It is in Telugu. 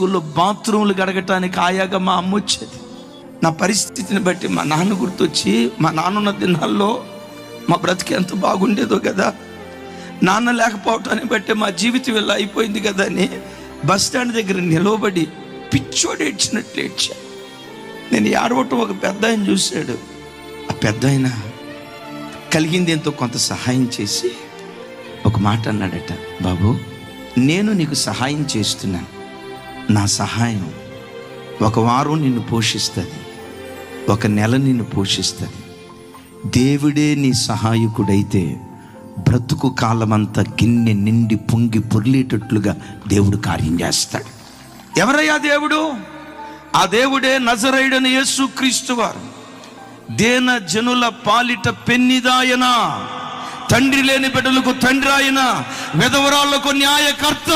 స్కూల్లో బాత్రూమ్లు గడగటానికి ఆయాగా మా అమ్మ వచ్చేది. నా పరిస్థితిని బట్టి మా నాన్న గుర్తొచ్చి, మా నాన్నున్న దినాల్లో మా బ్రతికి ఎంత బాగుండేదో కదా, నాన్న లేకపోవటాన్ని బట్టి మా జీవితం ఇలా అయిపోయింది కదా అని బస్ స్టాండ్ దగ్గర నిలవబడి పిచ్చోడు ఏడ్చినట్లు ఏడ్చా. నేను ఏడవటం ఒక పెద్ద ఆయన చూశాడు. ఆ పెద్ద ఆయన కలిగింది ఎంతో కొంత సహాయం చేసి ఒక మాట అన్నాడట, బాబు నేను నీకు సహాయం చేస్తున్నాను, నా సహాయం ఒక వారం నిన్ను పోషిస్తుంది, ఒక నెల నిన్ను పోషిస్తుంది. దేవుడే నీ సహాయకుడైతే బ్రతుకు కాలమంతా గిన్నె నిండి పొంగి పొర్లేటట్లుగా దేవుడు కార్యం చేస్తాడు. ఎవరయ్యా దేవుడు? ఆ దేవుడే నజరేయుడైన యేసుక్రీస్తు వారు. దేన జనుల పాలిట పెన్నిదాయన, తండ్రి లేని బిడ్డలకు తండ్రి ఆయన, విధవరాళ్లకు న్యాయకర్త.